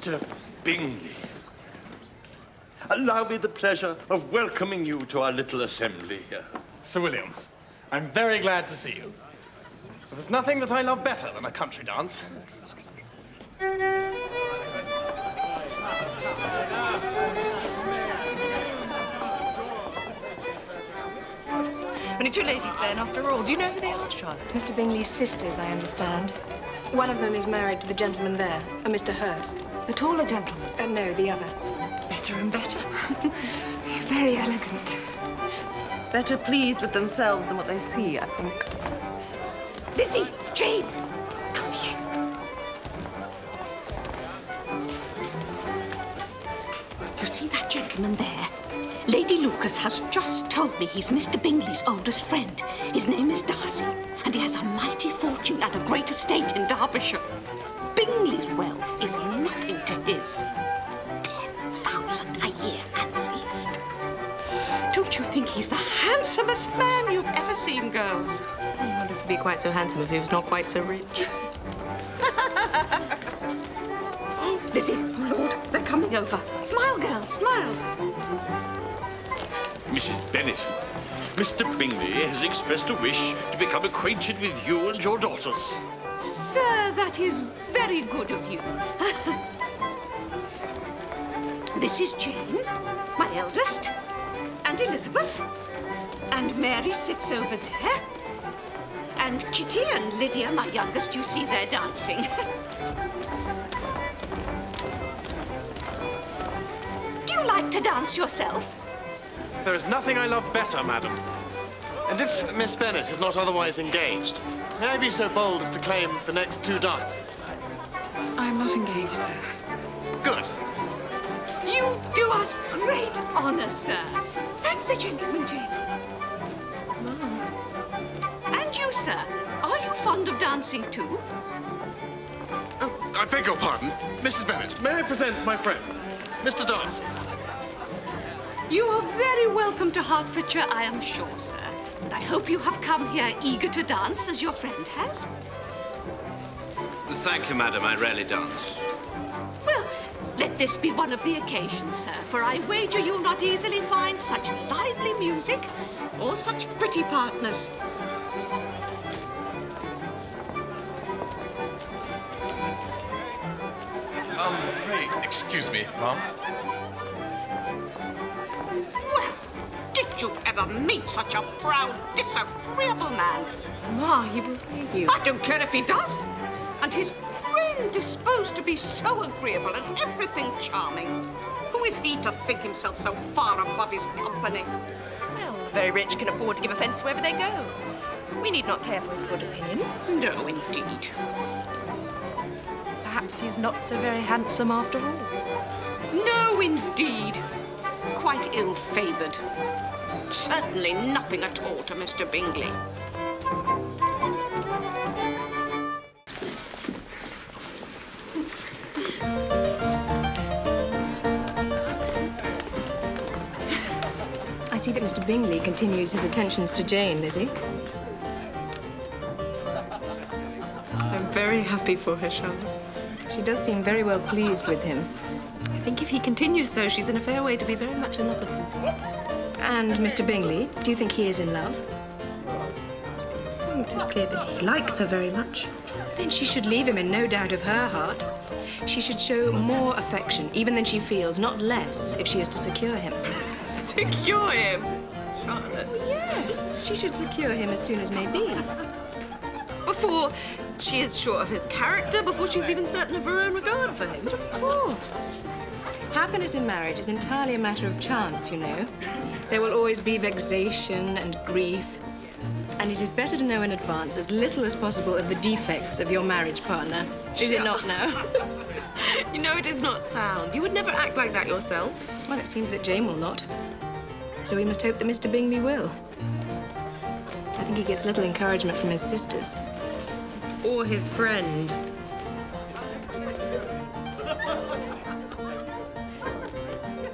Mr. Bingley, allow me the pleasure of welcoming you to our little assembly here. Sir William, I'm very glad to see you. But there's nothing that I love better than a country dance. Only two ladies then, after all. Do you know who they are, Charlotte? Mr. Bingley's sisters, I understand. One of them is married to the gentleman there, a Mr. Hurst. The taller gentleman? No, the other. Better and better. Very elegant. Better pleased with themselves than what they see, I think. Lizzie! Jane! Come here. You see that gentleman there? Lady Lucas has just told me he's Mr. Bingley's oldest friend. His name is Darcy, and he has a mighty fortune and a great estate in Derbyshire. Bingley's wealth is nothing to his. 10,000 a year at least. Don't you think he's the handsomest man you've ever seen, girls? I wonder if he'd be quite so handsome if he was not quite so rich. Oh, Lizzie, oh Lord, they're coming over. Smile, girls, smile. Mrs. Bennet, Mr. Bingley has expressed a wish to become acquainted with you and your daughters. Sir, that is very good of you. This is Jane, my eldest, and Elizabeth, and Mary sits over there, and Kitty and Lydia, my youngest, you see they're dancing. Do you like to dance yourself? There is nothing I love better, madam. And if Miss Bennet is not otherwise engaged, may I be so bold as to claim the next two dances? I'm not engaged, sir. Good. You do us great honor, sir. Thank the gentleman, Jane. And you, sir, are you fond of dancing too? Oh, I beg your pardon. Mrs. Bennet, may I present my friend, Mr. Darcy? You are very welcome to Hertfordshire, I am sure, sir. And I hope you have come here eager to dance, as your friend has. Thank you, madam. I rarely dance. Well, let this be one of the occasions, sir, for I wager you'll not easily find such lively music or such pretty partners. Pray, excuse me, ma'am. Well, did you ever meet such a proud, disagreeable man? Ma, he will hate you. I don't care if he does. And his friend disposed to be so agreeable and everything charming. Who is he to think himself so far above his company? Well, the very rich can afford to give offence wherever they go. We need not care for his good opinion. No, indeed. Perhaps he's not so very handsome after all. No, indeed. Quite ill-favoured. Certainly nothing at all to Mr. Bingley. I see that Mr. Bingley continues his attentions to Jane, Lizzie. I'm very happy for her, Charlotte. She does seem very well pleased with him. I think if he continues so, she's in a fair way to be very much in love with him. And Mr. Bingley, do you think he is in love? It is clear that he likes her very much. Then she should leave him in no doubt of her heart. She should show more affection, even than she feels, not less, if she is to secure him. Secure him? Charlotte. Yes, she should secure him as soon as may be. Before she is sure of his character, before she's even certain of her own regard for him. But of course. Happiness in marriage is entirely a matter of chance, you know. There will always be vexation and grief. And it is better to know in advance as little as possible of the defects of your marriage partner. Is it not now? You know it is not sound. You would never act like that yourself. Well, it seems that Jane will not. So we must hope that Mr. Bingley will. I think he gets little encouragement from his sisters. Or his friend.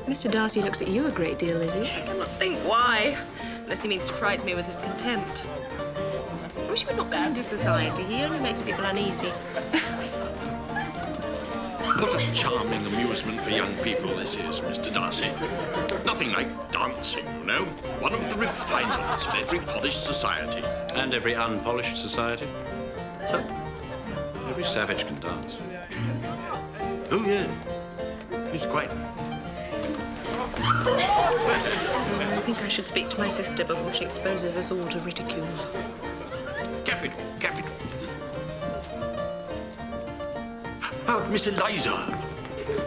Mr. Darcy looks at you a great deal, Lizzie. I cannot think why. Unless he means to frighten me with his contempt. I wish he would not come into society. He only makes people uneasy. What a charming amusement for young people this is, Mr. Darcy. Nothing like dancing, you know. One of the refinements of every polished society. And every unpolished society. So? Every savage can dance. Oh, yeah. It's quite... I think I should speak to my sister before she exposes us all to ridicule. Capital, capital. Oh, Miss Eliza.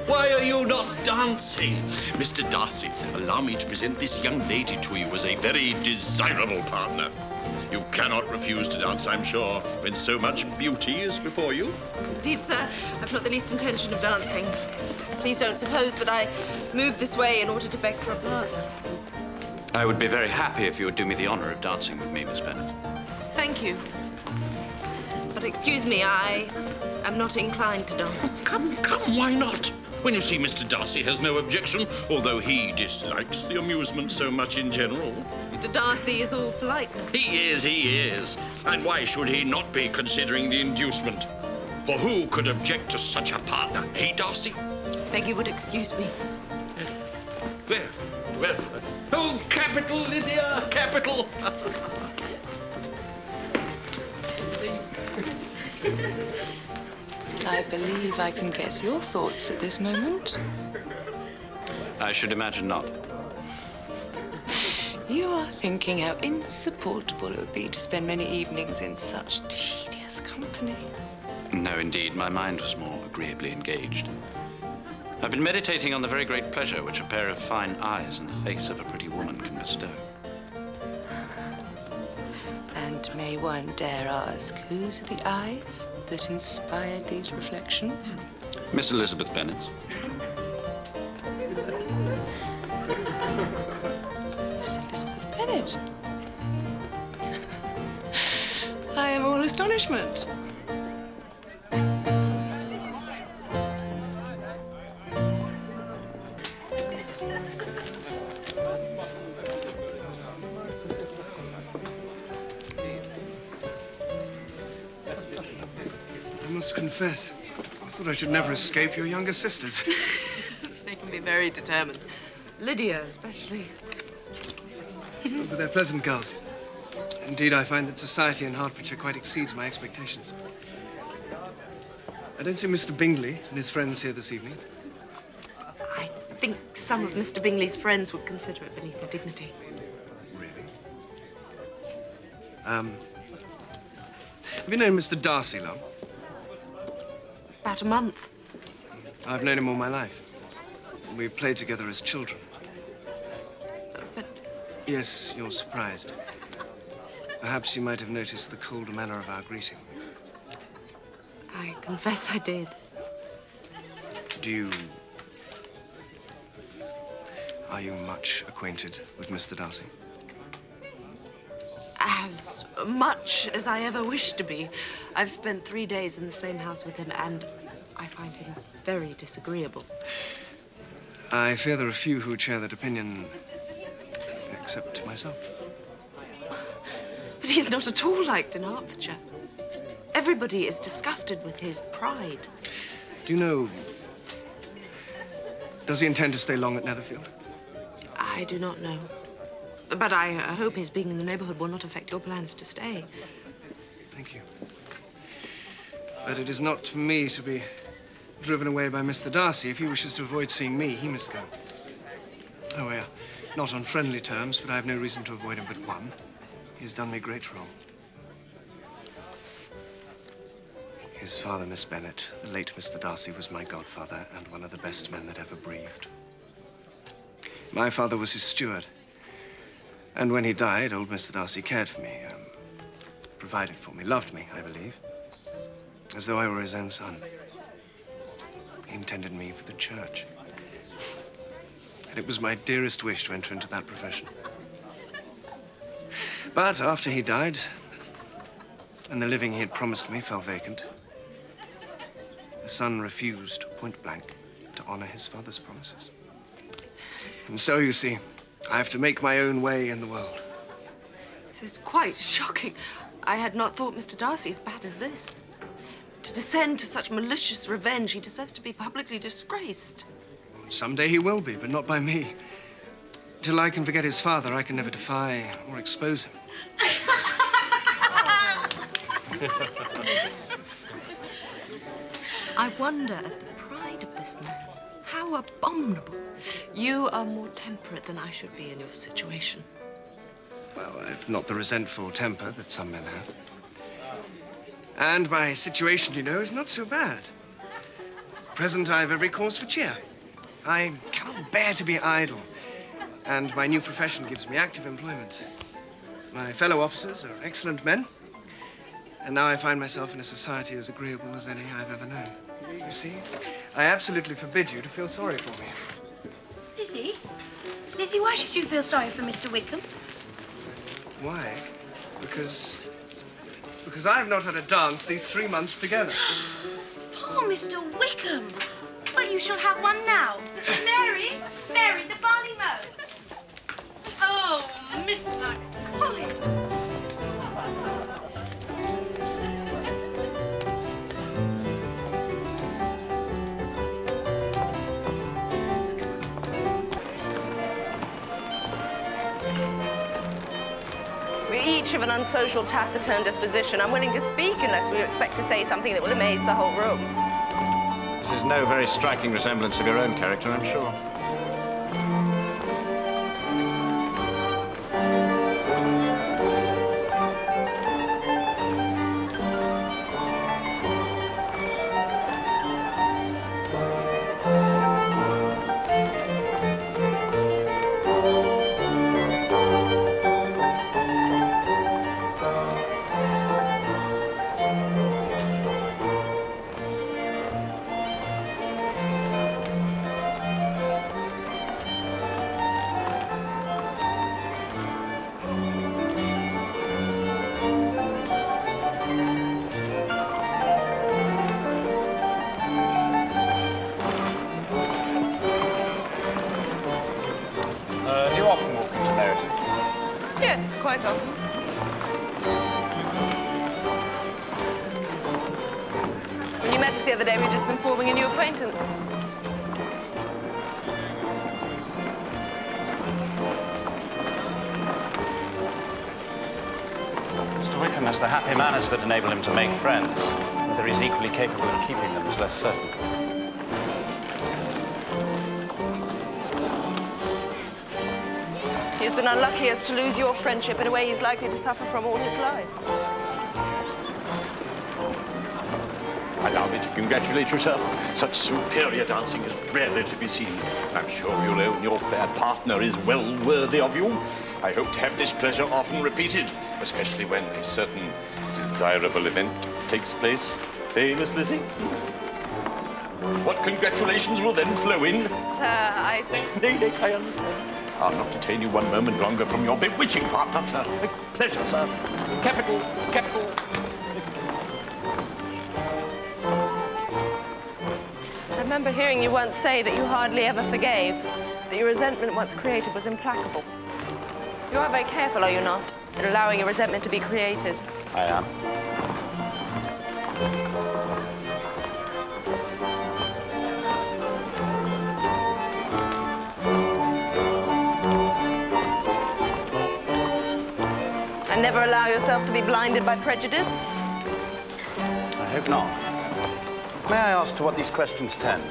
Why are you not dancing? Mr. Darcy, allow me to present this young lady to you as a very desirable partner. You cannot refuse to dance, I'm sure, when so much beauty is before you. Indeed, sir, I've not the least intention of dancing. Please don't suppose that I moved this way in order to beg for a partner. I would be very happy if you would do me the honor of dancing with me, Miss Bennet. Thank you. But excuse me, I am not inclined to dance. Come, why not? When you see Mr. Darcy has no objection, although he dislikes the amusement so much in general. Mr. Darcy is all politeness. He is. And why should he not be, considering the inducement? For who could object to such a partner, eh, Darcy? Beg you would excuse me. Well, oh, capital, Lydia, capital. I believe I can guess your thoughts at this moment. I should imagine not. You are thinking how insupportable it would be to spend many evenings in such tedious company. No, indeed, my mind was more agreeably engaged. I've been meditating on the very great pleasure which a pair of fine eyes in the face of a pretty woman can bestow. And may one dare ask, whose are the eyes that inspired these reflections? Miss Elizabeth Bennet's. Miss Elizabeth Bennet. I am all astonishment. I must confess, I thought I should never escape your younger sisters. They can be very determined. Lydia, especially. But they're pleasant girls. Indeed, I find that society in Hertfordshire quite exceeds my expectations. I don't see Mr. Bingley and his friends here this evening. I think some of Mr. Bingley's friends would consider it beneath their dignity. Really? Have you known Mr. Darcy long? About a month. I've known him all my life. We played together as children. But Yes, you're surprised. Perhaps you might have noticed the cold manner of our greeting. I confess I did. Are you much acquainted with Mr. Darcy? As much as I ever wished to be. I've spent 3 days in the same house with him, and I find him very disagreeable. I fear there are few who would share that opinion, except myself. But he's not at all liked in Hertfordshire. Everybody is disgusted with his pride. Do you know... Does he intend to stay long at Netherfield? I do not know. But I hope his being in the neighborhood will not affect your plans to stay. Thank you. But it is not for me to be driven away by Mr. Darcy. If he wishes to avoid seeing me, he must go. Oh, we are not on friendly terms, but I have no reason to avoid him but one. He has done me great wrong. His father, Miss Bennet, the late Mr. Darcy, was my godfather and one of the best men that ever breathed. My father was his steward. And when he died, old Mr. Darcy cared for me, provided for me, loved me, I believe, as though I were his own son. He intended me for the church. And it was my dearest wish to enter into that profession. But after he died, and the living he had promised me fell vacant, the son refused, point blank, to honor his father's promises. And so, you see, I have to make my own way in the world. This is quite shocking. I had not thought Mr. Darcy as bad as this. To descend to such malicious revenge, he deserves to be publicly disgraced. Someday he will be, but not by me. Till I can forget his father, I can never defy or expose him. I wonder at the pride of this man. How abominable. You are more temperate than I should be in your situation. Well, I've not the resentful temper that some men have. And my situation, you know, is not so bad. At present, I have every cause for cheer. I cannot bear to be idle, and my new profession gives me active employment. My fellow officers are excellent men, and now I find myself in a society as agreeable as any I've ever known. You see, I absolutely forbid you to feel sorry for me. Lizzie? Lizzie, why should you feel sorry for Mr. Wickham? Why? Because I've not had a dance these 3 months together. Poor Mr. Wickham. Well, you shall have one now. Mary, the barley mow. Oh, Mr. Colin. We're each of an unsocial, taciturn disposition. I'm willing to speak unless we expect to say something that will amaze the whole room. This is no very striking resemblance of your own character, I'm sure. Do you often walk into Meryton? Yes, quite often. When you met us the other day, we'd just been forming a new acquaintance. Mr. Wickham has the happy manners that enable him to make friends. Whether he's equally capable of keeping them is less certain. He's been unlucky as to lose your friendship in a way he's likely to suffer from all his life. Allow me to congratulate you, sir. Such superior dancing is rarely to be seen. I'm sure you'll own your fair partner is well worthy of you. I hope to have this pleasure often repeated, especially when a certain desirable event takes place. Eh, Miss Lizzie? What congratulations will then flow in? Sir, I... Nay, I understand. I'll not detain you one moment longer from your bewitching partner, sir. With pleasure, sir. Capital, capital. I remember hearing you once say that you hardly ever forgave, that your resentment once created was implacable. You are very careful, are you not, in allowing your resentment to be created? I am. And never allow yourself to be blinded by prejudice? I hope not. May I ask to what these questions tend?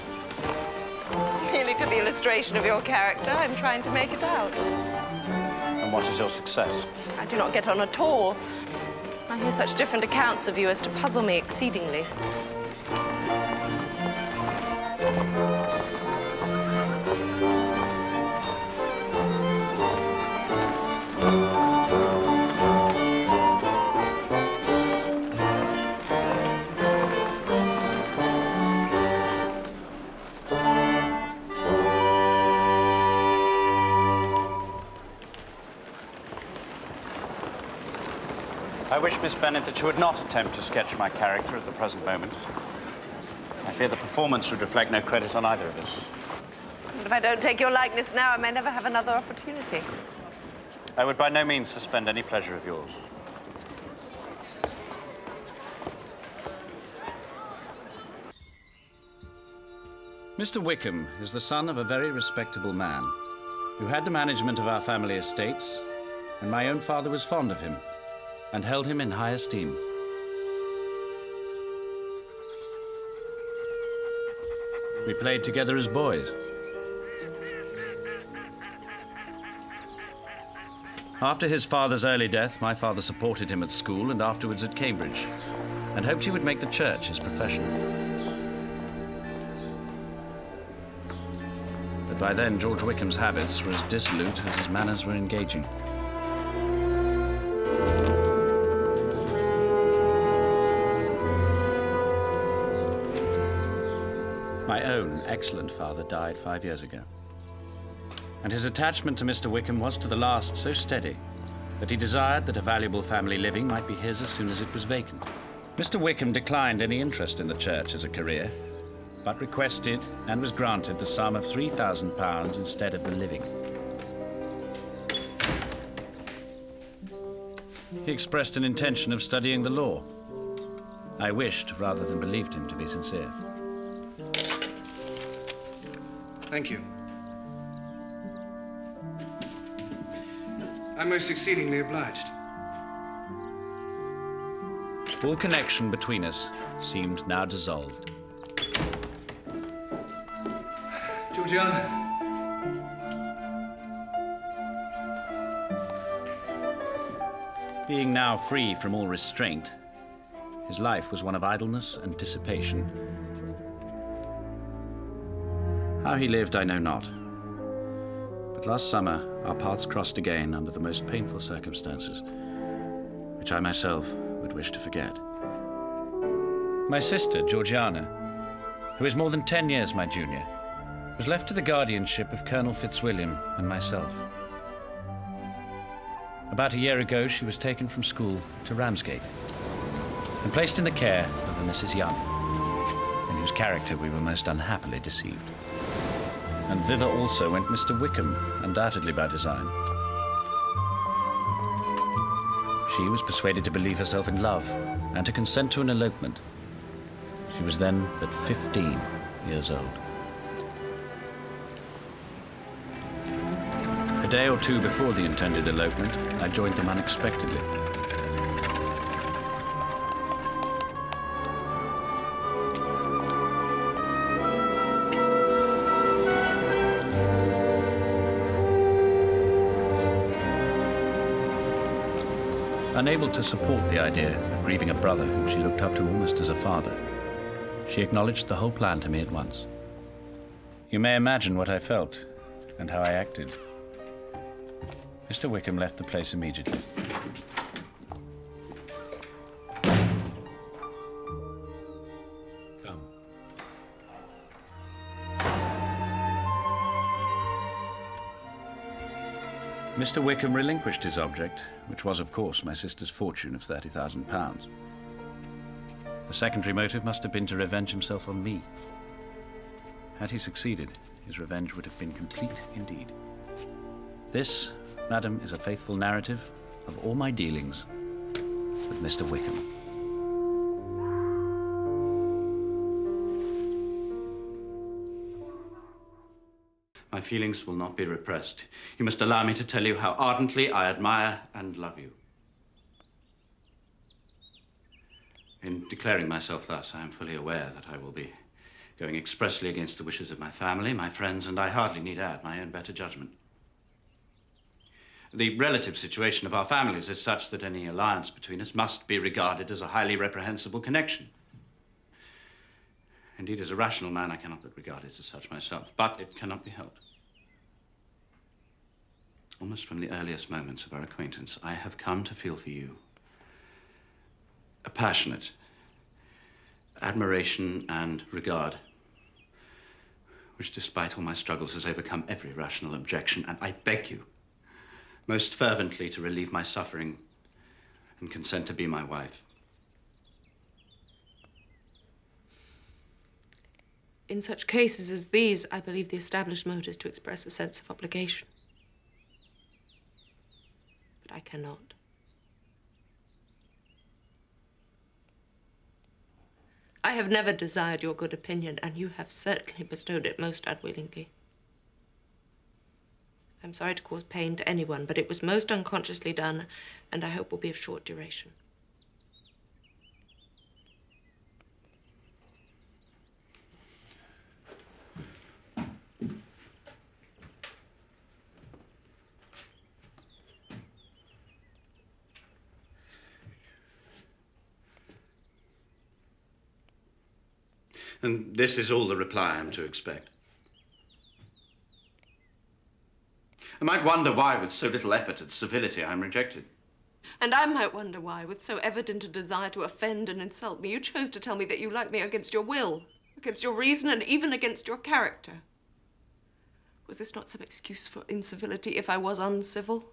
Merely to the illustration of your character. I'm trying to make it out. And what is your success? I do not get on at all. I hear such different accounts of you as to puzzle me exceedingly. I wish, Miss Bennet, that you would not attempt to sketch my character at the present moment. I fear the performance would reflect no credit on either of us. But if I don't take your likeness now, I may never have another opportunity. I would by no means suspend any pleasure of yours. Mr. Wickham is the son of a very respectable man who had the management of our family estates, and my own father was fond of him and held him in high esteem. We played together as boys. After his father's early death, my father supported him at school and afterwards at Cambridge, and hoped he would make the church his profession. But by then, George Wickham's habits were as dissolute as his manners were engaging. My own excellent father died 5 years ago, and his attachment to Mr. Wickham was to the last so steady that he desired that a valuable family living might be his as soon as it was vacant. Mr. Wickham declined any interest in the church as a career, but requested and was granted the sum of £3,000 instead of the living. He expressed an intention of studying the law. I wished, rather than believed him to be sincere. Thank you. I'm most exceedingly obliged. All connection between us seemed now dissolved. Georgiana. Being now free from all restraint, his life was one of idleness and dissipation. How he lived, I know not. But last summer, our paths crossed again under the most painful circumstances, which I myself would wish to forget. My sister, Georgiana, who is more than 10 years my junior, was left to the guardianship of Colonel Fitzwilliam and myself. About a year ago, she was taken from school to Ramsgate and placed in the care of a Mrs. Young, in whose character we were most unhappily deceived. And thither also went Mr. Wickham, undoubtedly by design. She was persuaded to believe herself in love and to consent to an elopement. She was then but 15 years old. A day or two before the intended elopement, I joined them unexpectedly. Unable to support the idea of grieving a brother whom she looked up to almost as a father, she acknowledged the whole plan to me at once. You may imagine what I felt and how I acted. Mr. Wickham left the place immediately. Come. Mr. Wickham relinquished his object, which was, of course, my sister's fortune of £30,000. The secondary motive must have been to revenge himself on me. Had he succeeded, his revenge would have been complete indeed. This, madam, is a faithful narrative of all my dealings with Mr. Wickham. My feelings will not be repressed. You must allow me to tell you how ardently I admire and love you. In declaring myself thus, I am fully aware that I will be going expressly against the wishes of my family, my friends, and I hardly need add my own better judgment. The relative situation of our families is such that any alliance between us must be regarded as a highly reprehensible connection. Indeed, as a rational man, I cannot but regard it as such myself, but it cannot be helped. Almost from the earliest moments of our acquaintance, I have come to feel for you a passionate admiration and regard, which, despite all my struggles, has overcome every rational objection, and I beg you most fervently to relieve my suffering and consent to be my wife. In such cases as these, I believe the established mode is to express a sense of obligation. But I cannot. I have never desired your good opinion, and you have certainly bestowed it most unwillingly. I'm sorry to cause pain to anyone, but it was most unconsciously done, and I hope will be of short duration. And this is all the reply I'm to expect. I might wonder why, with so little effort at civility, I'm rejected. And I might wonder why, with so evident a desire to offend and insult me, you chose to tell me that you like me against your will, against your reason, and even against your character. Was this not some excuse for incivility if I was uncivil?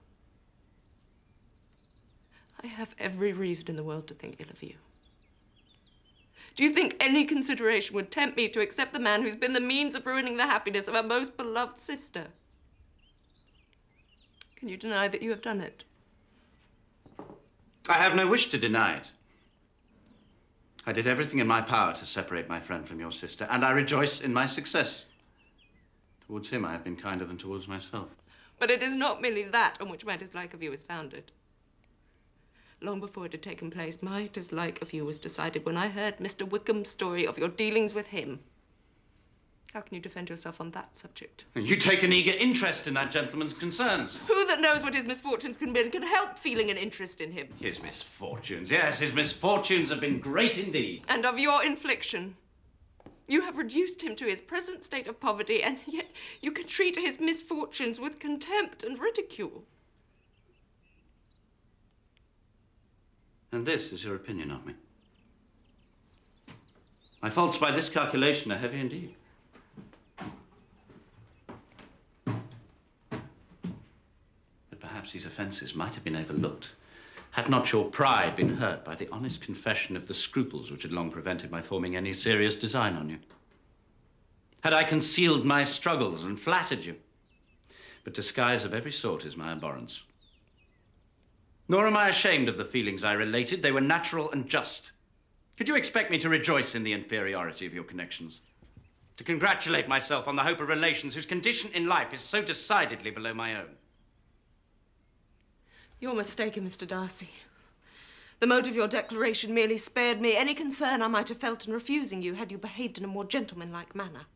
I have every reason in the world to think ill of you. Do you think any consideration would tempt me to accept the man who's been the means of ruining the happiness of a most beloved sister? Can you deny that you have done it? I have no wish to deny it. I did everything in my power to separate my friend from your sister, and I rejoice in my success. Towards him, I have been kinder than towards myself. But it is not merely that on which my dislike of you is founded. Long before it had taken place, my dislike of you was decided when I heard Mr. Wickham's story of your dealings with him. How can you defend yourself on that subject? You take an eager interest in that gentleman's concerns. Who that knows what his misfortunes can be can help feeling an interest in him? His misfortunes, yes, his misfortunes have been great indeed. And of your infliction. You have reduced him to his present state of poverty, and yet you can treat his misfortunes with contempt and ridicule. And this is your opinion of me. My faults by this calculation are heavy indeed. But perhaps these offences might have been overlooked had not your pride been hurt by the honest confession of the scruples which had long prevented my forming any serious design on you. Had I concealed my struggles and flattered you. But disguise of every sort is my abhorrence. Nor am I ashamed of the feelings I related. They were natural and just. Could you expect me to rejoice in the inferiority of your connections? To congratulate myself on the hope of relations whose condition in life is so decidedly below my own? You're mistaken, Mr. Darcy. The motive of your declaration merely spared me any concern I might have felt in refusing you had you behaved in a more gentlemanlike manner.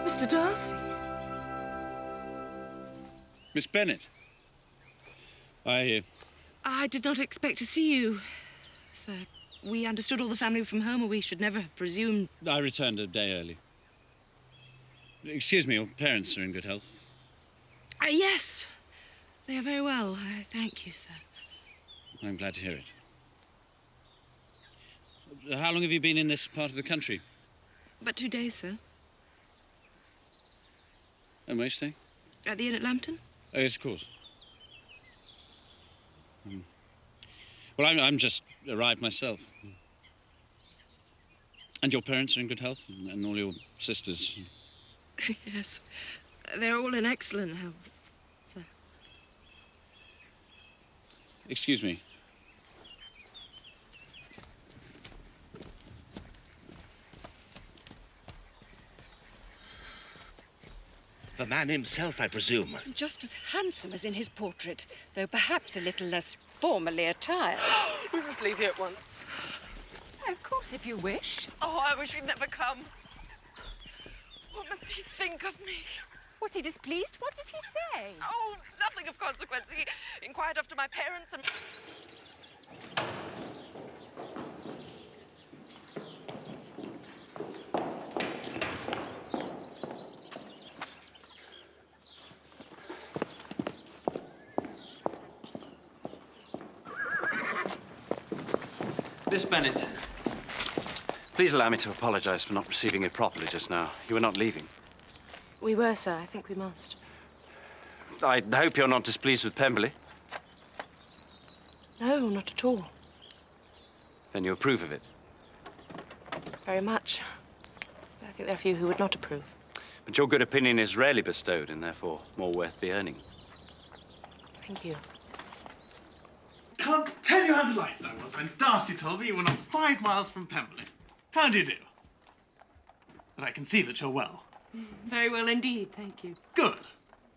Mr. Darcy? Miss Bennet. I did not expect to see you, sir. We understood all the family were from home, or we should never have presumed... I returned a day early. Excuse me, your parents are in good health? Yes. They are very well. Thank you, sir. I'm glad to hear it. How long have you been in this part of the country? But 2 days, sir. And where are you staying? At the inn at Lambton? Oh, yes, of course. Well, I'm just arrived myself. And your parents are in good health? And all your sisters? Yes. They're all in excellent health, sir. Excuse me. The man himself, I presume. Just as handsome as in his portrait, though perhaps a little less formally attired. We must leave here at once. Of course, if you wish. Oh, I wish we'd never come. What must he think of me? Was he displeased? What did he say? Oh, nothing of consequence. He inquired after my parents and... Miss Bennett, please allow me to apologize for not receiving you properly just now. You were not leaving. We were, sir. I think we must. I hope you're not displeased with Pemberley. No, not at all. Then you approve of it. Very much. I think there are few who would not approve. But your good opinion is rarely bestowed and therefore more worth the earning. Thank you. Can't tell you how delighted I was when Darcy told me you were not 5 miles from Pemberley. How do you do? But I can see that you're well. Very well indeed, thank you. Good.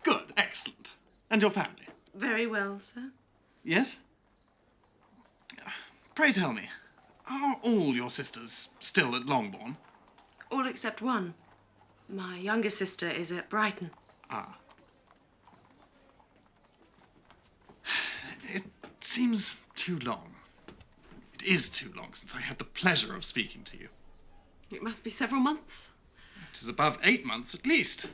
Good. Excellent. And your family? Very well, sir. Yes? Pray tell me, are all your sisters still at Longbourn? All except one. My younger sister is at Brighton. Ah. It seems too long. It is too long since I had the pleasure of speaking to you. It must be several months. It is above 8 months at least.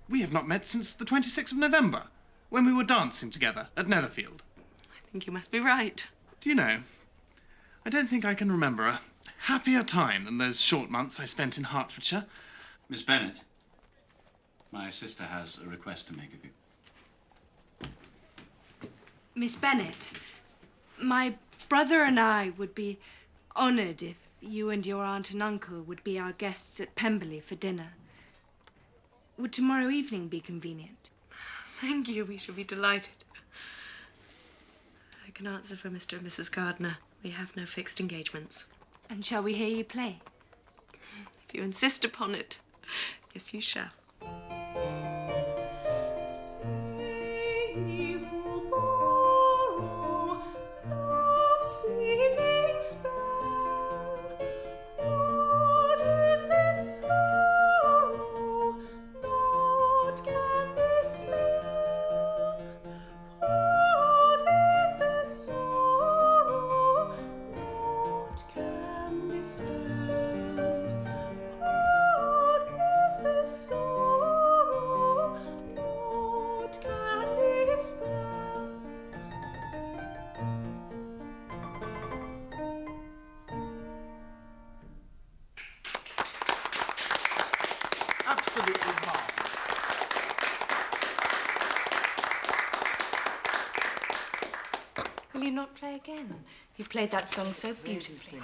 We have not met since the 26th of November, when we were dancing together at Netherfield. I think you must be right. Do you know, I don't think I can remember a happier time than those short months I spent in Hertfordshire. Miss Bennett, my sister has a request to make of you. Miss Bennett, my brother and I would be honoured if you and your aunt and uncle would be our guests at Pemberley for dinner. Would tomorrow evening be convenient? Thank you, we shall be delighted. I can answer for Mr. and Mrs. Gardner. We have no fixed engagements. And shall we hear you play? If you insist upon it, yes, you shall. Absolutely marvellous. Will you not play again? You played that song so beautifully.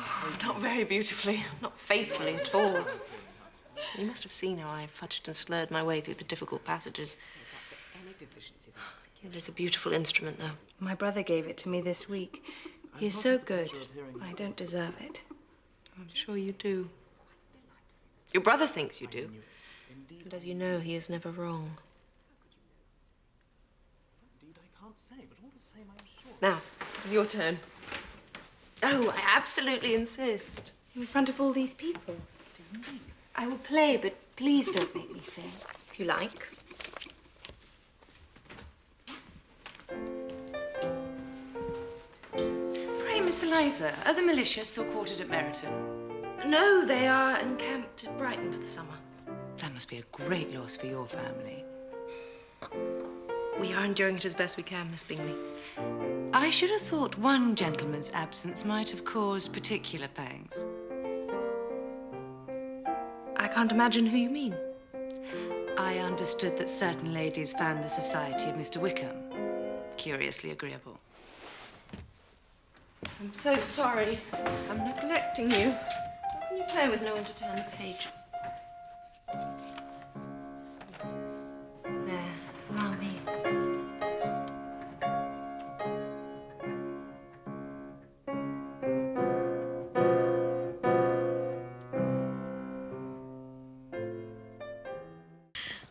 Not very beautifully, not faithfully at all. You must have seen how I fudged and slurred my way through the difficult passages. It is a beautiful instrument, though. My brother gave it to me this week. He is so good. I don't deserve it. I'm sure you do. Your brother thinks you do. And as you know, he is never wrong. Now, it's your turn. Oh, I absolutely insist. In front of all these people. I will play, but please don't make me sing. If you like. Pray, Miss Eliza, are the militia still quartered at Meryton? No, they are encamped at Brighton for the summer. That must be a great loss for your family. We are enduring it as best we can, Miss Bingley. I should have thought one gentleman's absence might have caused particular pangs. I can't imagine who you mean. I understood that certain ladies found the society of Mr. Wickham curiously agreeable. I'm so sorry. I'm neglecting you. How can you play with no one to turn the pages? There, allow me.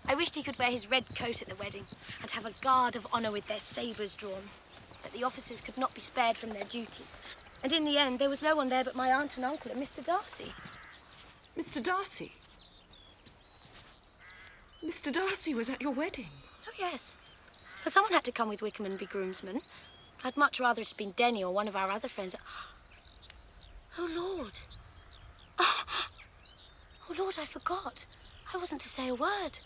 I wished he could wear his red coat at the wedding and have a guard of honour with their sabres drawn. But the officers could not be spared from their duties. And in the end, there was no one there but my aunt and uncle and Mr. Darcy. Mr. Darcy? Mr. Darcy was at your wedding? Oh, yes. For someone had to come with Wickham and be groomsman. I'd much rather it had been Denny or one of our other friends. Oh, Lord. Oh, Lord, I forgot. I wasn't to say a word.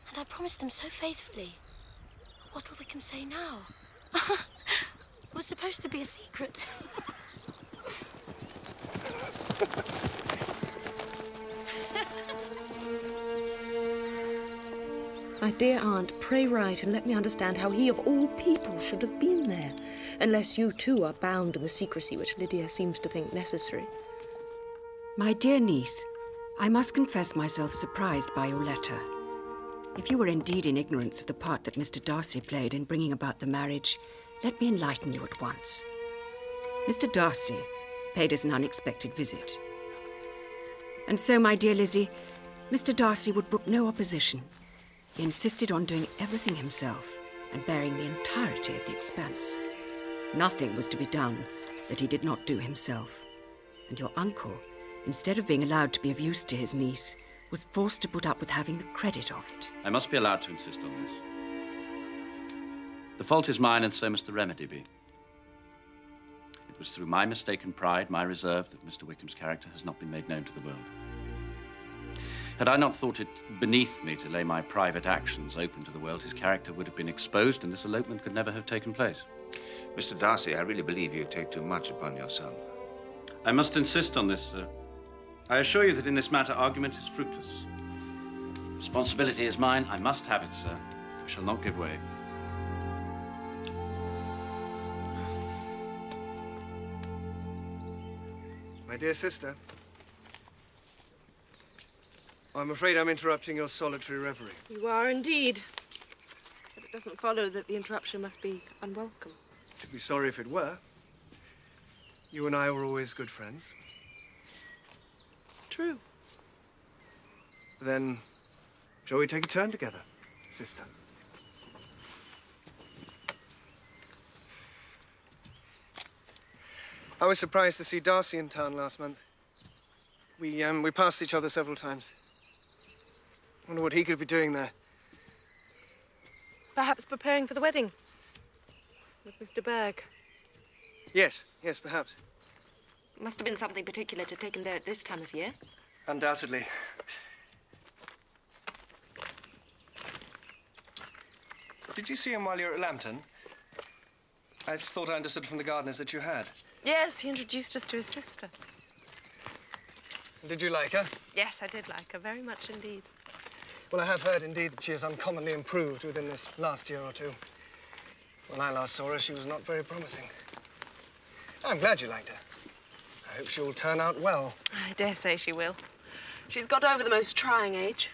And I promised them so faithfully. What'll Wickham say now? It was supposed to be a secret. My dear aunt, pray write and let me understand how he of all people should have been there, unless you too are bound in the secrecy which Lydia seems to think necessary. My dear niece, I must confess myself surprised by your letter. If you were indeed in ignorance of the part that Mr. Darcy played in bringing about the marriage, let me enlighten you at once. Mr. Darcy paid us an unexpected visit. And so, my dear Lizzie, Mr. Darcy would brook no opposition. He insisted on doing everything himself and bearing the entirety of the expense. Nothing was to be done that he did not do himself. And your uncle, instead of being allowed to be of use to his niece, was forced to put up with having the credit of it. I must be allowed to insist on this. The fault is mine, and so must the remedy be. It was through my mistaken pride, my reserve, that Mr. Wickham's character has not been made known to the world. Had I not thought it beneath me to lay my private actions open to the world, his character would have been exposed, and this elopement could never have taken place. Mr. Darcy, I really believe you take too much upon yourself. I must insist on this, sir. I assure you that in this matter, argument is fruitless. Responsibility is mine. I must have it, sir. I shall not give way. My dear sister, I'm afraid I'm interrupting your solitary reverie. You are indeed. But it doesn't follow that the interruption must be unwelcome. I'd be sorry if it were. You and I were always good friends. True. Then, shall we take a turn together, sister? I was surprised to see Darcy in town last month. We passed each other several times. Wonder what he could be doing there. Perhaps preparing for the wedding with Mr. Berg. Yes, perhaps. Must have been something particular to take him there at this time of year. Undoubtedly. Did you see him while you were at Lambton? I thought I understood from the gardeners that you had. Yes, he introduced us to his sister. Did you like her? Yes, I did like her, very much indeed. Well, I have heard, indeed, that she has uncommonly improved within this last year or two. When I last saw her, she was not very promising. I'm glad you liked her. I hope she will turn out well. I dare say she will. She's got over the most trying age.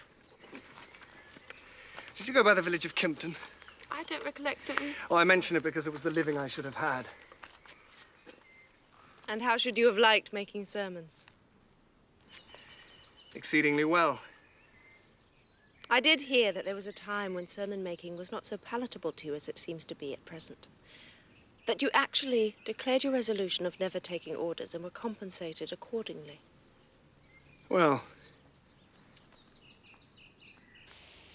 Did you go by the village of Kimpton? I don't recollect that we... Oh, I mention it because it was the living I should have had. And how should you have liked making sermons? Exceedingly well. I did hear that there was a time when sermon making was not so palatable to you as it seems to be at present. That you actually declared your resolution of never taking orders and were compensated accordingly. Well...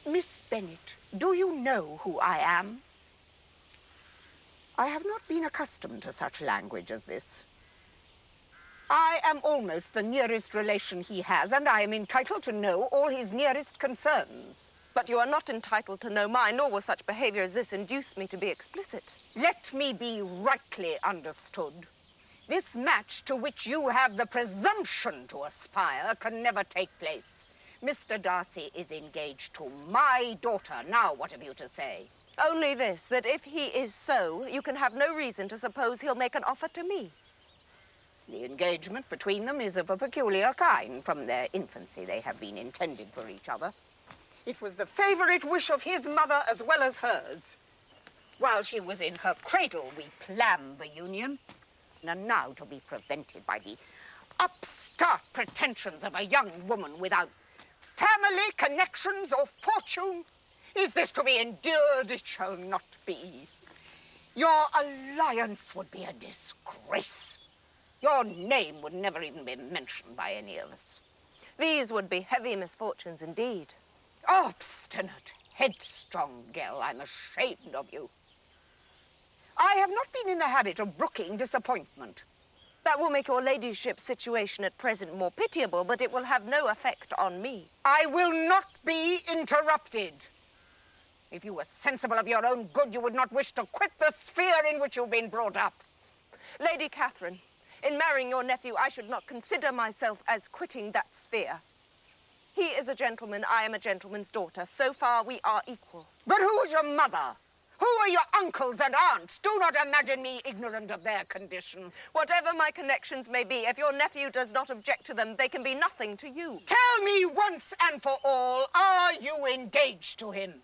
Miss Bennet, do you know who I am? I have not been accustomed to such language as this. I am almost the nearest relation he has, and I am entitled to know all his nearest concerns. But you are not entitled to know mine, nor will such behavior as this induce me to be explicit. Let me be rightly understood. This match to which you have the presumption to aspire can never take place. Mr. Darcy is engaged to my daughter. Now, what have you to say? Only this, that if he is so, you can have no reason to suppose he'll make an offer to me. The engagement between them is of a peculiar kind. From their infancy, they have been intended for each other. It was the favorite wish of his mother as well as hers. While she was in her cradle, we planned the union. And now to be prevented by the upstart pretensions of a young woman without family connections or fortune. Is this to be endured? It shall not be. Your alliance would be a disgrace. Your name would never even be mentioned by any of us. These would be heavy misfortunes indeed. Obstinate, headstrong girl, I'm ashamed of you. I have not been in the habit of brooking disappointment. That will make your ladyship's situation at present more pitiable, but it will have no effect on me. I will not be interrupted. If you were sensible of your own good, you would not wish to quit the sphere in which you've been brought up. Lady Catherine, in marrying your nephew, I should not consider myself as quitting that sphere. He is a gentleman, I am a gentleman's daughter. So far, we are equal. But who is your mother? Who are your uncles and aunts? Do not imagine me ignorant of their condition. Whatever my connections may be, if your nephew does not object to them, they can be nothing to you. Tell me once and for all, are you engaged to him?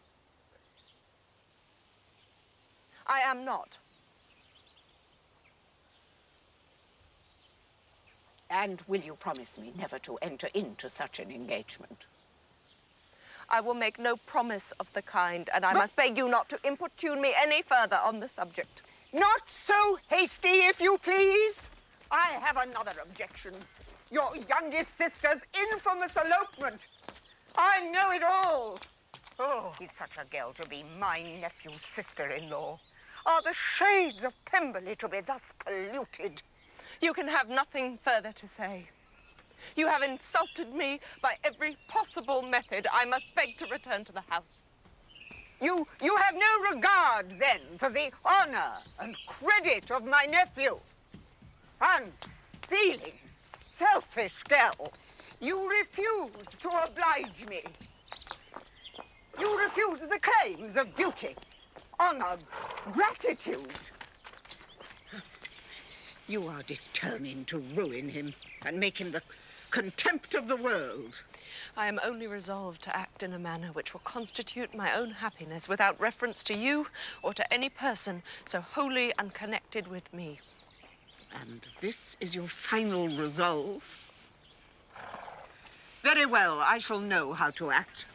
I am not. And will you promise me never to enter into such an engagement? I will make no promise of the kind, and I must beg you not to importune me any further on the subject. Not so hasty, if you please. I have another objection. Your youngest sister's infamous elopement. I know it all. Oh, is such a girl to be my nephew's sister-in-law? Are the shades of Pemberley to be thus polluted? You can have nothing further to say. You have insulted me by every possible method. I must beg to return to the house. You have no regard, then, for the honor and credit of my nephew. Unfeeling, selfish girl. You refuse to oblige me. You refuse the claims of duty, honor, gratitude. You are determined to ruin him and make him the contempt of the world. I am only resolved to act in a manner which will constitute my own happiness without reference to you or to any person so wholly unconnected with me. And this is your final resolve? Very well, I shall know how to act.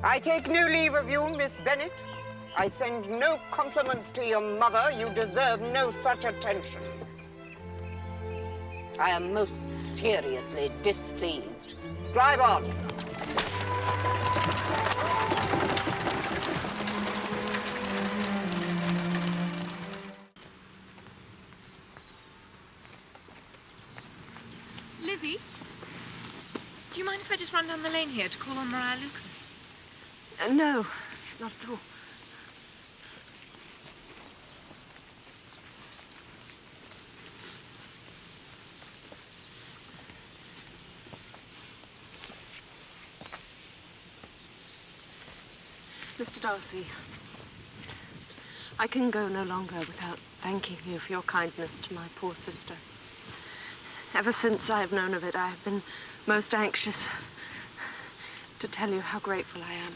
I take no leave of you, Miss Bennet. I send no compliments to your mother. You deserve no such attention. I am most seriously displeased. Drive on. Lizzie, do you mind if I just run down the lane here to call on Mariah Lucas? No, not at all. Mr. Darcy, I can go no longer without thanking you for your kindness to my poor sister. Ever since I have known of it, I have been most anxious to tell you how grateful I am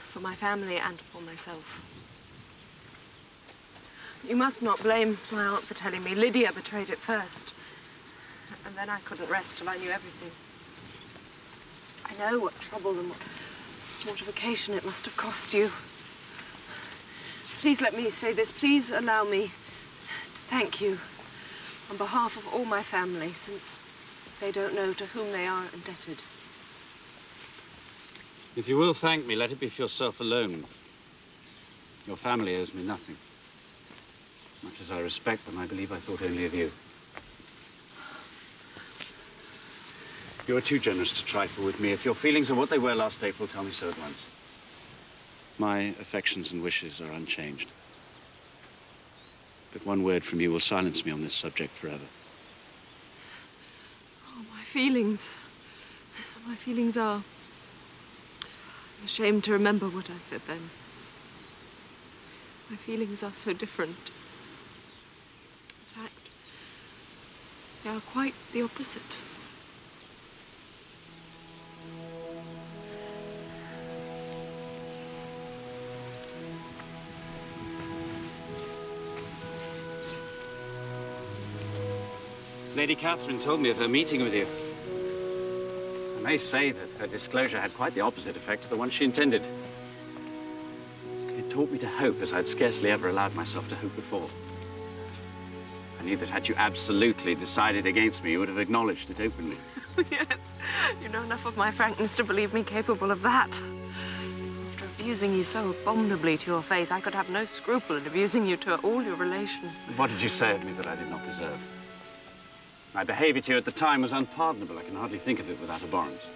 for my family and for myself. You must not blame my aunt for telling me. Lydia betrayed it first. And then I couldn't rest till I knew everything. I know what trouble and what mortification it must have cost you. Please let me say this. Please allow me to thank you on behalf of all my family, since they don't know to whom they are indebted. If you will thank me, let it be for yourself alone. Your family owes me nothing. Much as I respect them, I believe I thought only of you. You are too generous to trifle with me. If your feelings are what they were last April, tell me so at once. My affections and wishes are unchanged. But one word from you will silence me on this subject forever. Oh, my feelings. My feelings are... I'm ashamed to remember what I said then. My feelings are so different. In fact, they are quite the opposite. Lady Catherine told me of her meeting with you. I may say that her disclosure had quite the opposite effect to the one she intended. It taught me to hope as I'd scarcely ever allowed myself to hope before. I knew that had you absolutely decided against me, you would have acknowledged it openly. Yes, you know enough of my frankness to believe me capable of that. After abusing you so abominably to your face, I could have no scruple in abusing you to all your relations. What did you say of me that I did not deserve? My behavior to you at the time was unpardonable. I can hardly think of it without abhorrence.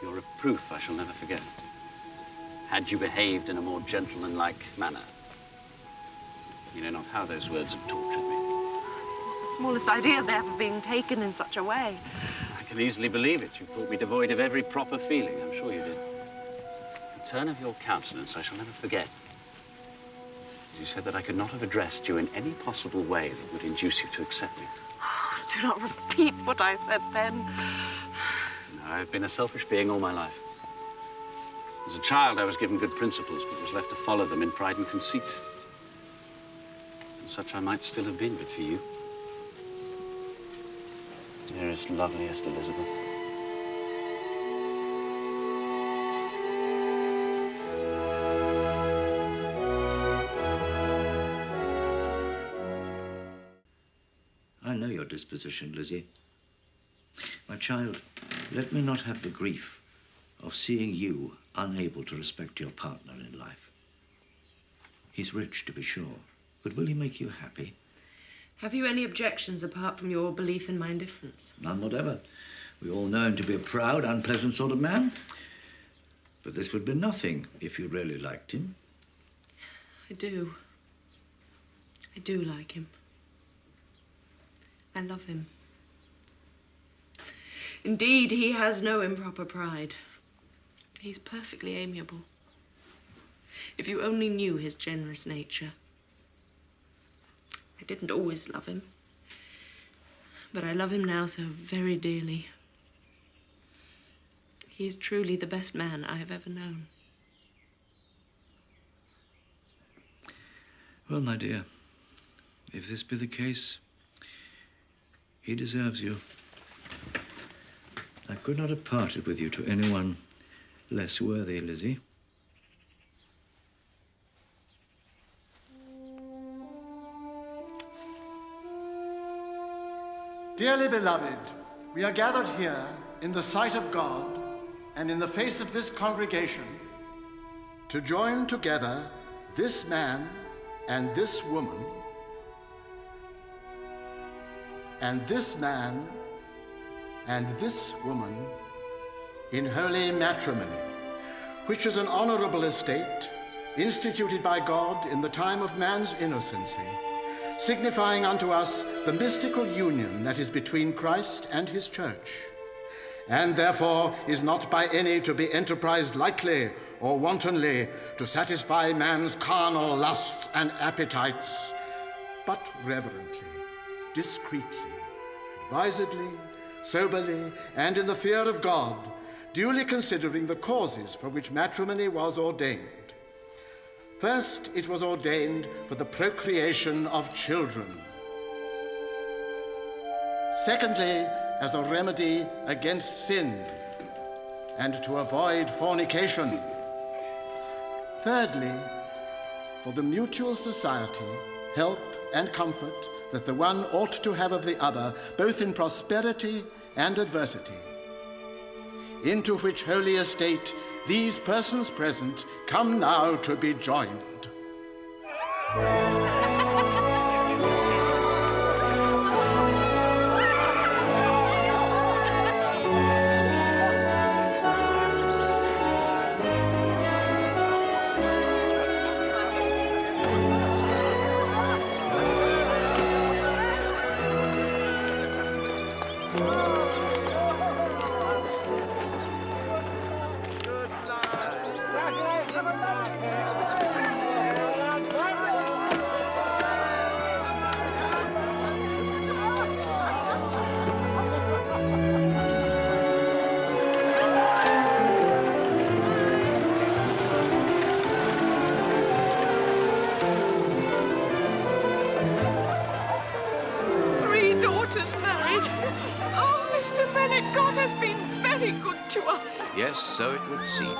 Your reproof I shall never forget. Had you behaved in a more gentlemanlike manner, you know not how those words have tortured me. Not the smallest idea of their ever being taken in such a way. I can easily believe it. You thought me devoid of every proper feeling. I'm sure you did. The turn of your countenance I shall never forget. You said that I could not have addressed you in any possible way that would induce you to accept me. Oh, do not repeat what I said then. No, I've been a selfish being all my life. As a child, I was given good principles, but was left to follow them in pride and conceit. And such I might still have been, but for you. Dearest, loveliest Elizabeth. I know your disposition, Lizzie. My child, let me not have the grief of seeing you unable to respect your partner in life. He's rich, to be sure, but will he make you happy? Have you any objections apart from your belief in my indifference? None whatever. We all know him to be a proud, unpleasant sort of man. But this would be nothing if you really liked him. I do. I do like him. I love him. Indeed, he has no improper pride. He's perfectly amiable. If you only knew his generous nature. I didn't always love him, but I love him now so very dearly. He is truly the best man I have ever known. Well, my dear, if this be the case, he deserves you. I could not have parted with you to anyone less worthy, Lizzie. Dearly beloved, we are gathered here in the sight of God and in the face of this congregation to join together this man and this woman, and this man and this woman in holy matrimony, which is an honorable estate instituted by God in the time of man's innocency, signifying unto us the mystical union that is between Christ and his church, and therefore is not by any to be enterprised lightly or wantonly to satisfy man's carnal lusts and appetites, but reverently, discreetly, advisedly, soberly, and in the fear of God, duly considering the causes for which matrimony was ordained. First, it was ordained for the procreation of children. Secondly, as a remedy against sin and to avoid fornication. Thirdly, for the mutual society, help, and comfort that the one ought to have of the other, both in prosperity and adversity, into which holy estate these persons present come now to be joined. house. Yes, so it would seem.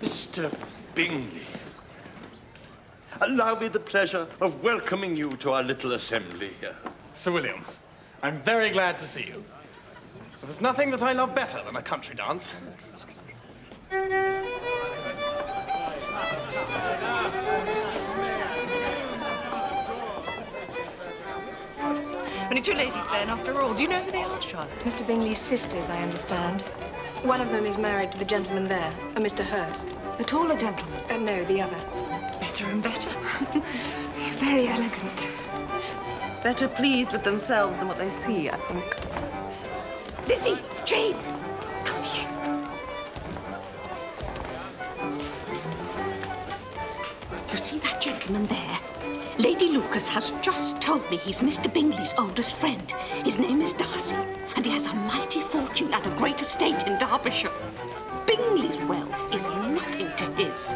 Mr. Bingley, allow me the pleasure of welcoming you to our little assembly here. Sir William, I'm very glad to see you. But there's nothing that I love better than a country dance. Only two ladies then, after all. Do you know who they are, Charlotte? Mr. Bingley's sisters, I understand. One of them is married to the gentleman there, a Mr. Hurst. The taller gentleman? No, the other. Better and better. Very elegant. Better pleased with themselves than what they see, I think. Lizzie, Jane, come here. You see that gentleman there? Lady Lucas has just told me he's Mr. Bingley's oldest friend. His name is Darcy, and he has a mighty fortune and a great estate in Derbyshire. Bingley's wealth is nothing to his.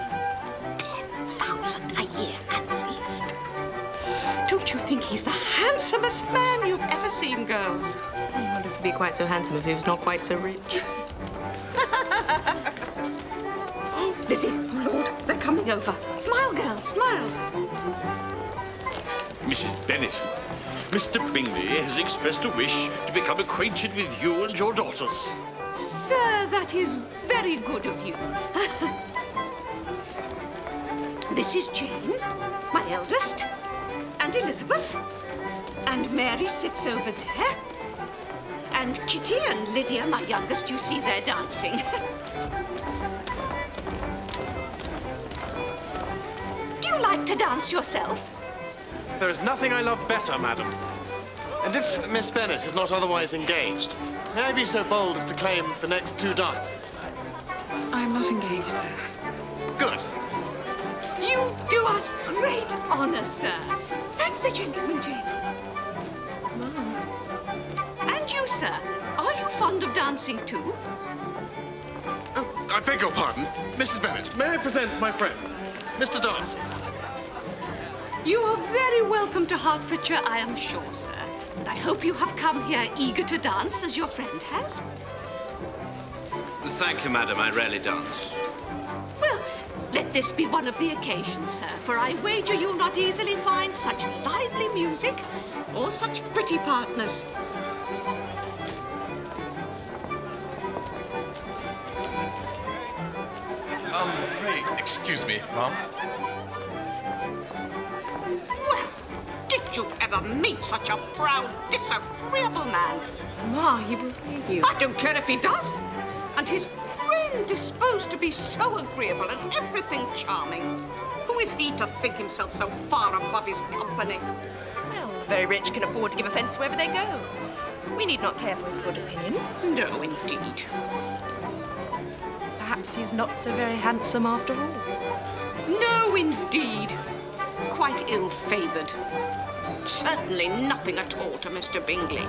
10,000 a year at least. Don't you think he's the handsomest man you've ever seen, girls? I wonder if he'd be quite so handsome if he was not quite so rich. Oh, Lizzie, oh Lord, they're coming over. Smile, girls, smile. Mrs. Bennet, Mr. Bingley has expressed a wish to become acquainted with you and your daughters. Sir, that is very good of you. This is Jane, my eldest, and Elizabeth, and Mary sits over there, and Kitty and Lydia, my youngest, you see they're dancing. Do you like to dance yourself? There is nothing I love better, madam. And if Miss Bennet is not otherwise engaged, may I be so bold as to claim the next two dances? I'm not engaged, sir. Good. You do us great honor, sir. Thank the gentleman, Jane. And you, sir, are you fond of dancing too? Oh, I beg your pardon. Mrs. Bennet, may I present my friend, Mr. Darcy? You are very welcome to Hertfordshire, I am sure, sir. And I hope you have come here eager to dance, as your friend has. Thank you, madam. I rarely dance. Well, let this be one of the occasions, sir, for I wager you'll not easily find such lively music or such pretty partners. Pray, excuse me, ma'am. Well, did you ever meet such a proud, disagreeable man? Ma, he will hear you. I don't care if he does. And his friend disposed to be so agreeable and everything charming. Who is he to think himself so far above his company? Well, the very rich can afford to give offence wherever they go. We need not care for his good opinion. No, indeed. Perhaps he's not so very handsome after all. No, indeed. Quite ill-favoured. Certainly nothing at all to Mr. Bingley.